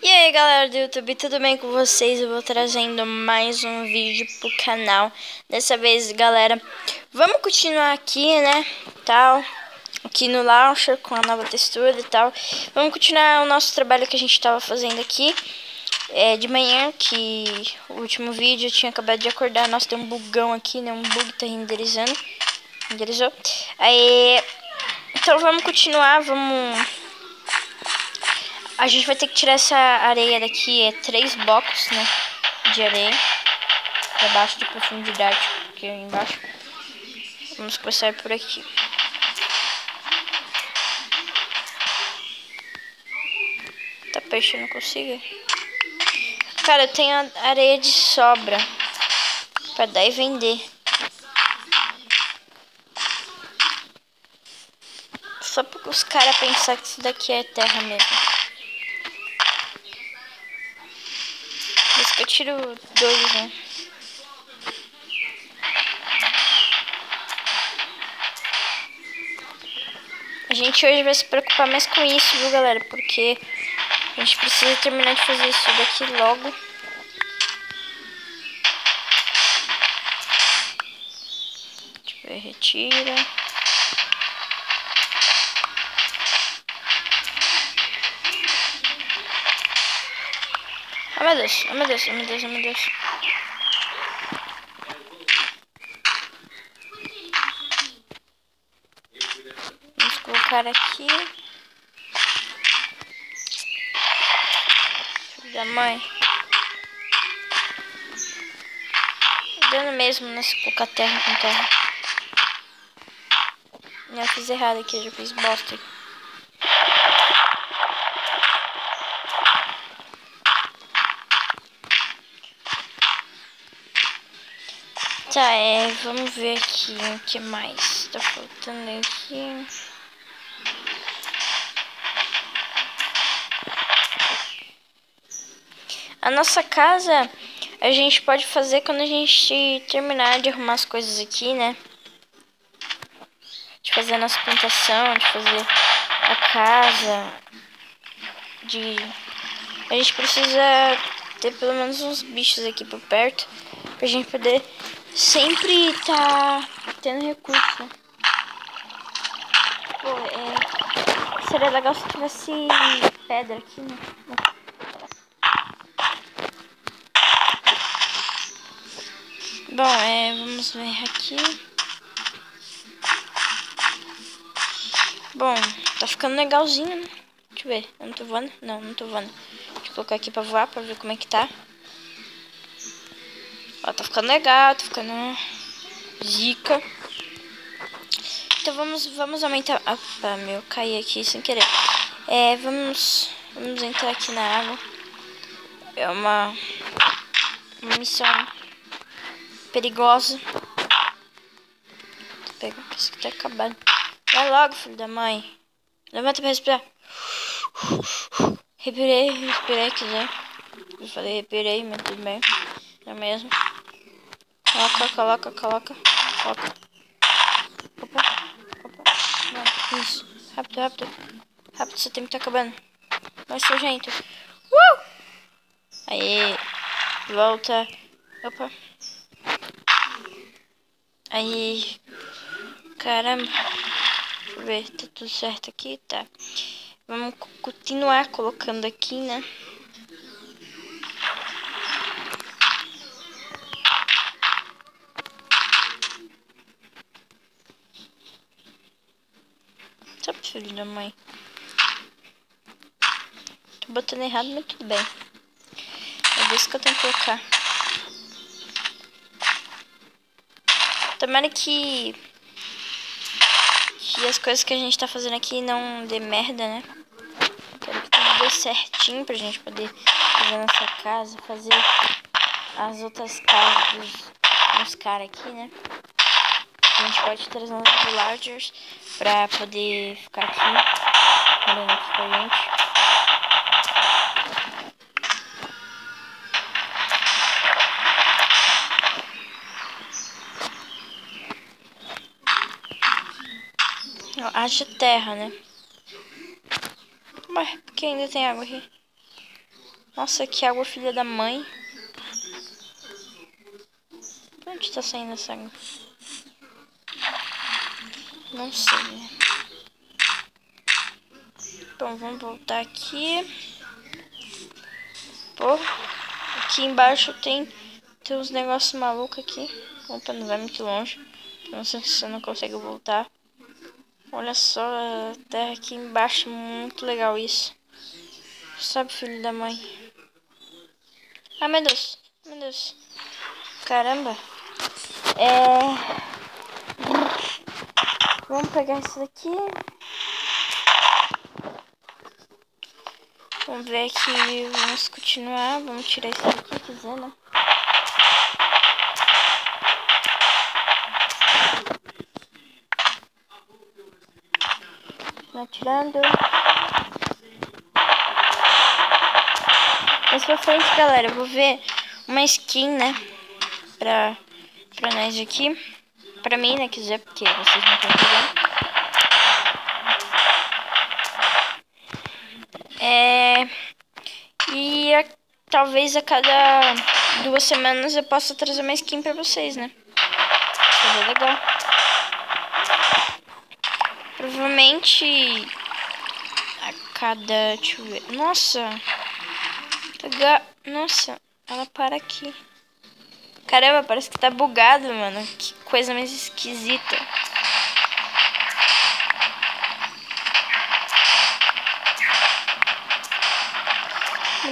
E aí galera do YouTube, tudo bem com vocês? Eu vou trazendo mais um vídeo pro canal. Dessa vez, galera, vamos continuar aqui, né, tal, aqui no Launcher com a nova textura e tal. Vamos continuar o nosso trabalho que a gente tava fazendo aqui de manhã, que o último vídeo eu tinha acabado de acordar. Nossa, tem um bugão aqui, né, um bug tá renderizando. Renderizou. Aí, então vamos continuar, A gente vai ter que tirar essa areia daqui, 3 blocos, né, de areia, para baixo de profundidade, aqui embaixo. Vamos começar por aqui. Tá peixe, eu não consigo. Cara, eu tenho areia de sobra para dar e vender. Só para os caras pensar que isso daqui é terra mesmo. Por isso que eu tiro 2, né? A gente hoje vai se preocupar mais com isso, viu, galera? Porque a gente precisa terminar de fazer isso daqui logo. Deixa eu ver, retira. Oh meu Deus, oh meu Deus, oh meu Deus, oh meu Deus. Vamos colocar aqui. Filho da mãe. Dando mesmo, né? Se colocar terra com terra. Eu fiz errado aqui, eu já fiz bosta. Tá, vamos ver aqui o que mais tá faltando aqui. A nossa casa a gente pode fazer quando a gente terminar de arrumar as coisas aqui, né? De fazer a nossa plantação, de fazer a casa. A gente precisa ter pelo menos uns bichos aqui por perto pra gente poder sempre tá tendo recurso, né? Pô, seria legal se tivesse pedra aqui, né? Bom, vamos ver aqui. Bom, tá ficando legalzinho, né? Deixa eu ver, eu não tô voando? Não, não tô voando. Deixa eu colocar aqui pra voar, pra ver como é que tá. Ó, tá ficando legal, tá ficando zica. Então vamos aumentar... Opa, meu, caí aqui sem querer. Vamos entrar aqui na água. É uma missão perigosa. Parece que tá acabando. Vai logo, filho da mãe. Levanta pra respirar. Respirei, quiser. Eu falei respirei, mas tudo bem. É mesmo. Coloca. Opa. Não, isso. Rápido. Rápido, seu tempo tá acabando. Vai ser urgente. Aí. Volta. Opa. Aí. Caramba. Deixa eu ver, tá tudo certo aqui? Tá. Vamos continuar colocando aqui, né? Só pro filho da mãe. Tô botando errado, mas tudo bem. É isso que eu tenho que colocar. Tomara que as coisas que a gente tá fazendo aqui não dê merda, né? Quero que tudo dê certinho pra gente poder fazer a nossa casa, fazer as outras casas dos caras aqui, né? A gente pode trazer uns villagers pra poder ficar aqui morando aqui com a gente. Haja terra, né? Mas porque ainda tem água aqui. Nossa, que água filha da mãe. Por onde tá saindo essa água? Não sei. Bom, vamos voltar aqui. Pô, aqui embaixo tem uns negócios malucos aqui. Opa, não vai muito longe. Não sei se você não consegue voltar. Olha só a terra aqui embaixo. Muito legal isso. Sabe, filho da mãe. Ah, meu Deus. Meu Deus. Caramba. Vamos pegar isso daqui. Vamos ver aqui. Vamos continuar. Vamos tirar isso daqui, quiser, né? Atirando. Mais pra frente, galera, eu vou ver uma skin, né? Pra nós aqui. Pra mim, né? Quiser, porque vocês não estão pegando. Talvez a cada 2 semanas eu possa trazer uma skin pra vocês, né? Seria legal. Provavelmente a cada... Deixa eu ver. Nossa! Nossa, ela para aqui. Caramba, parece que tá bugado, mano. Que coisa mais esquisita.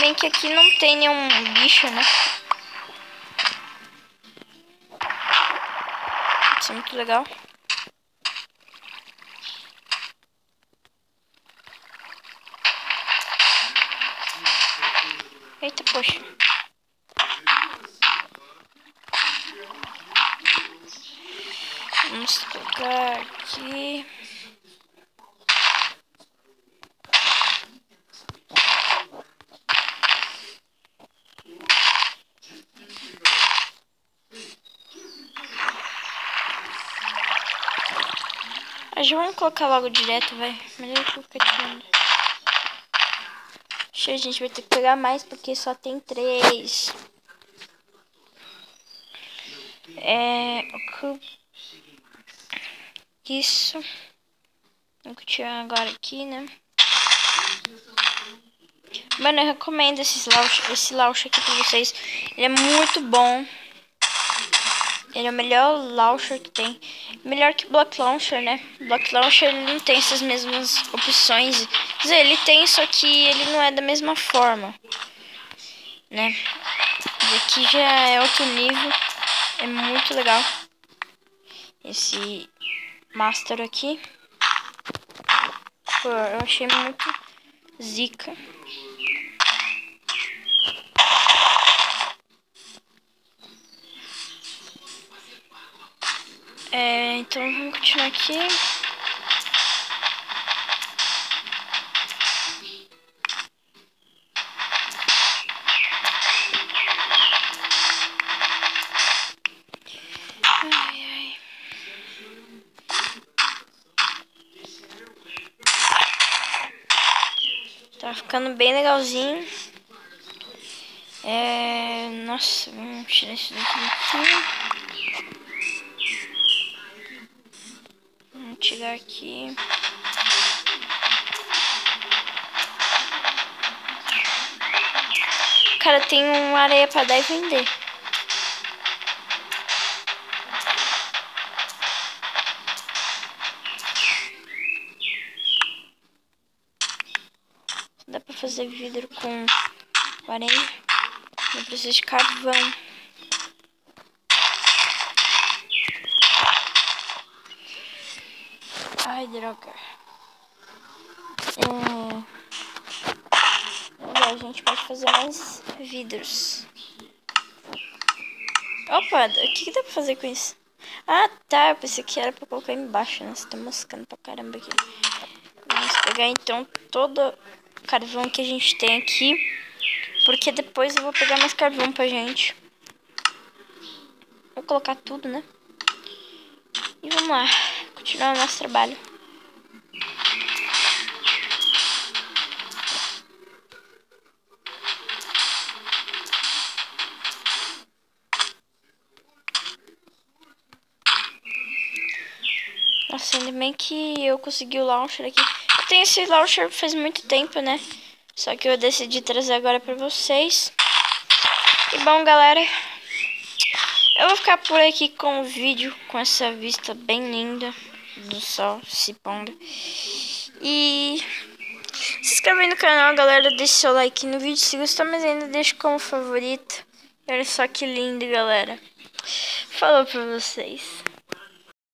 Bem que aqui não tem nenhum bicho, né? Isso é muito legal. Eita, poxa. Vamos colocar aqui. Já vamos colocar logo direto, vai. Melhor que eu ficar tirando. A gente vai ter que pegar mais porque só tem 3. Isso. Vou tirar agora aqui, né? Mano, eu recomendo esse launcher aqui pra vocês. Ele é muito bom. Ele é o melhor launcher que tem. Melhor que Block Launcher, né? Block Launcher ele não tem essas mesmas opções. Quer dizer, ele tem, só que ele não é da mesma forma, né? E aqui já é outro nível. É muito legal. Esse Master aqui. Pô, eu achei muito zica. Então vamos continuar aqui. Tá ficando bem legalzinho. Nossa, vamos tirar isso daqui. Vamos tirar aqui. Cara, tem uma areia pra dar e vender. Dá pra fazer vidro com areia. Não precisa de carvão. Ai, droga. A gente pode fazer mais vidros. Opa, o que dá pra fazer com isso? Ah, tá. Eu pensei que era pra colocar embaixo, né? Você tá moscando pra caramba aqui. Vamos pegar então todo o carvão que a gente tem aqui. Porque depois eu vou pegar mais carvão pra gente. Vou colocar tudo, né? E vamos lá. Continuar o nosso trabalho. Nossa, ainda bem que eu consegui o launcher aqui. Eu tenho esse launcher faz muito tempo, né? Só que eu decidi trazer agora pra vocês. E bom, galera, eu vou ficar por aqui com o vídeo, com essa vista bem linda do sol se pondo. E se inscreve aí no canal, galera, deixa seu like no vídeo se gostou, mas ainda deixa como favorito. Olha só que lindo, galera. Falou pra vocês.